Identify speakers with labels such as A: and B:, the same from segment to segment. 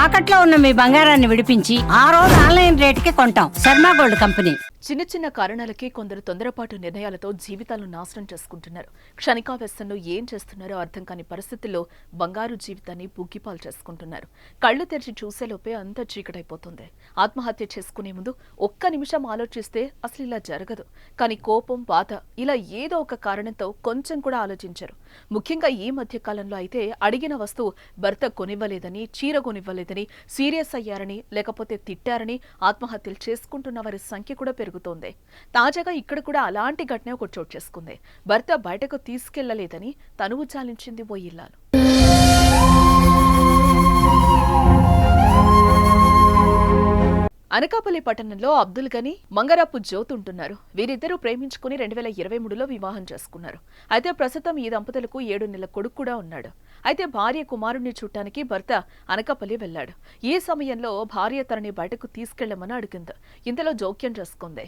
A: తాకట్లో ఉన్న మీ బంగారాన్ని విడిపించి ఆ రోజు ఆన్లైన్ రేటుకి కొంటాం. Sharma gold company.
B: చిన్న చిన్న కారణాలకి కొందరు తొందరపాటు నిర్ణయాలతో జీవితాలను నాశనం చేసుకుంటున్నారు. క్షణికావేశంలో ఏం చేస్తున్నారో అర్థం కాని పరిస్థితుల్లో బంగారు జీవితాన్ని బుగ్గిపాలు చేసుకుంటున్నారు. కళ్లు తెరిచి చూసేలోపే అంతా చీకటైపోతుంది. ఆత్మహత్య చేసుకునే ముందు ఒక్క నిమిషం ఆలోచిస్తే అసలు ఇలా జరగదు. కానీ కోపం, బాధ ఇలా ఏదో ఒక కారణంతో కొంచెం కూడా ఆలోచించరు. ముఖ్యంగా ఈ మధ్య కాలంలో అయితే అడిగిన వస్తువు భర్త కొనివ్వలేదని, చీర కొనివ్వలేదని సీరియస్ అయ్యారని, లేకపోతే తిట్టారని ఆత్మహత్యలు చేసుకుంటున్న వారి సంఖ్య కూడా పెరుగుతుంది. తాజాగా ఇక్కడ కూడా అలాంటి ఘటన ఒకటి చోటు చేసుకుంది. భర్త బయటకు తీసుకెళ్లలేదని తనువు చాలించింది ఓ ఇల్లాలు. అనకాపల్లి పట్టణంలో అబ్దుల్ గని, మంగరపు జ్యోతి ఉంటున్నారు. వీరిద్దరూ ప్రేమించుకుని 2023లో వివాహం చేసుకున్నారు. అయితే ప్రస్తుతం ఈ దంపతులకు 7 నెలల కొడుకు కూడా ఉన్నాడు. అయితే భార్య కుమారుణ్ణి చూడటానికి భర్త అనకాపల్లి వెళ్లాడు. ఈ సమయంలో భార్య తనని బయటకు తీసుకెళ్లమని అడిగింది. ఇంతలో జోక్యం చేసుకుంది.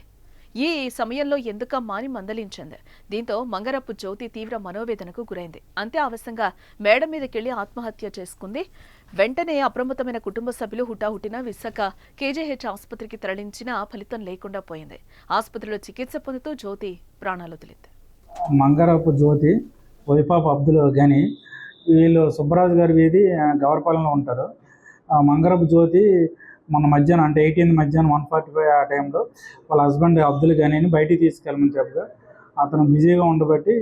B: ఈ సమయంలో ఎందుకమ్మా అని మందలించింది. దీంతో మంగరపు జ్యోతి తీవ్ర మనోవేదనకు గురైంది. అంతే ఆవశ్యంగా మేడ మీదకెళ్లి ఆత్మహత్య చేసుకుంది. వెంటనే అప్రమత్తమైన కుటుంబ సభ్యులు హుటాహుటిన విశాఖ కేజీహెచ్ ఆసుపత్రికి తరలించినా ఫలితం లేకుండా పోయింది. ఆసుపత్రిలో చికిత్స పొందుతూ జ్యోతి ప్రాణాలు వదిలింది.
C: మంగరపు జ్యోతి, వైఫ్ ఆఫ్ అబ్దుల్ గని, వీళ్ళు సుబ్బరాజు గారి వీధి గవర్పాలెంలో ఉంటారు. మంగరపు జ్యోతి మన మధ్యాహ్నం అంటే 18 మధ్యాహ్నం 1:45 ఆ టైంలో వాళ్ళ హస్బెండ్ అబ్దుల్ గనీని బయటికి తీసుకెళ్ళమని చెప్పగా అతను బిజీగా ఉండబట్టి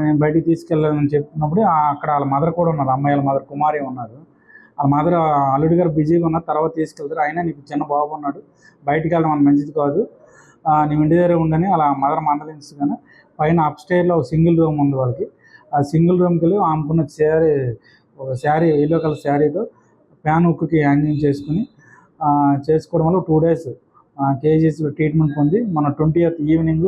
C: నేను బయటికి తీసుకెళ్ళాలని చెప్పినప్పుడు అక్కడ వాళ్ళ మదర్ కూడా ఉన్నారు. అమ్మాయిల మదర్ కుమారి ఉన్నారు. వాళ్ళ మదర్ అల్లుడి గారు బిజీగా ఉన్నారు, తర్వాత తీసుకెళ్తారు. అయినా నీకు చిన్న బాబు ఉన్నాడు, బయటికి వెళ్ళడం మన మంచిది కాదు, నీవు ఇంటి దగ్గర ఉండని అలా మదర్ మందలించగానే పైన అప్స్టైర్లో ఒక సింగిల్ రూమ్ ఉంది వాళ్ళకి. ఆ సింగిల్ రూమ్కి వెళ్ళి ఆమెకున్న ఒక శారీ, ఎల్లో కలర్ శారీతో ప్యాన్ హుక్కి హ్యాంగింగ్ చేసుకోవడం వల్ల 2 days కేజీఎస్లో ట్రీట్మెంట్ పొంది మన 20th ఈవినింగ్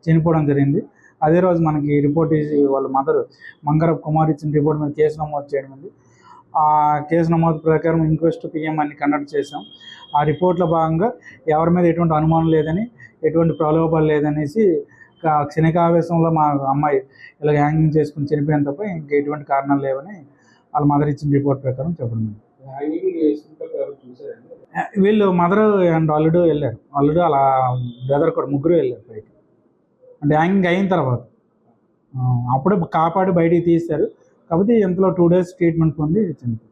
C: చనిపోవడం జరిగింది. అదే రోజు మనకి రిపోర్ట్ వాళ్ళ మదర్ మంగరపు కుమార్ ఇచ్చిన రిపోర్ట్ మీద కేసు నమోదు చేయడం ఉంది. ఆ కేసు నమోదు ప్రకారం ఇంక్వెస్ట్ పిఎం అన్ని కండక్ట్ చేసాం. ఆ రిపోర్ట్లో భాగంగా ఎవరి మీద ఎటువంటి అనుమానం లేదని, ఎటువంటి ప్రలోభాలు లేదనేసి క్షణికావేశంలో మా అమ్మాయి ఇలా హ్యాంగింగ్ చేసుకుని చనిపోయిన తప్ప ఇంకా ఎటువంటి కారణాలు లేవని వాళ్ళ మదర్ ఇచ్చిన రిపోర్ట్ ప్రకారం చెప్పడం. వీళ్ళు మదర్ అండ్ అల్లుడు వెళ్ళారు. అల్లుడు అలా బ్రదర్ కూడా ముగ్గురు వెళ్ళారు పైకి. అంటే హ్యాంగింగ్ అయిన తర్వాత అప్పుడే కాపాడి బయటికి తీశారు. కాకపోతే ఇంతలో 2 days ట్రీట్మెంట్ పొంది చనిపోయింది.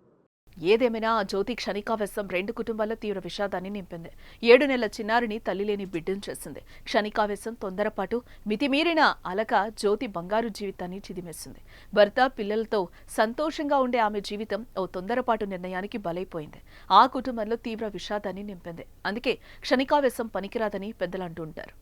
B: ఏదేమైనా జ్యోతి క్షణికావేశం 2 కుటుంబాల్లో తీవ్ర విషాదాన్ని నింపింది. 7 నెలల చిన్నారిని తల్లి లేని బిడ్డను చేసింది. క్షణికావేశం, తొందరపాటు, మితిమీరిన అలక జ్యోతి బంగారు జీవితాన్ని చిదిమేసింది. భర్త, పిల్లలతో సంతోషంగా ఉండే ఆమె జీవితం ఓ తొందరపాటు నిర్ణయానికి బలైపోయింది. ఆ కుటుంబంలో తీవ్ర విషాదాన్ని నింపింది. అందుకే క్షణికావేశం పనికిరాదని పెద్దలు అంటూ ఉంటారు.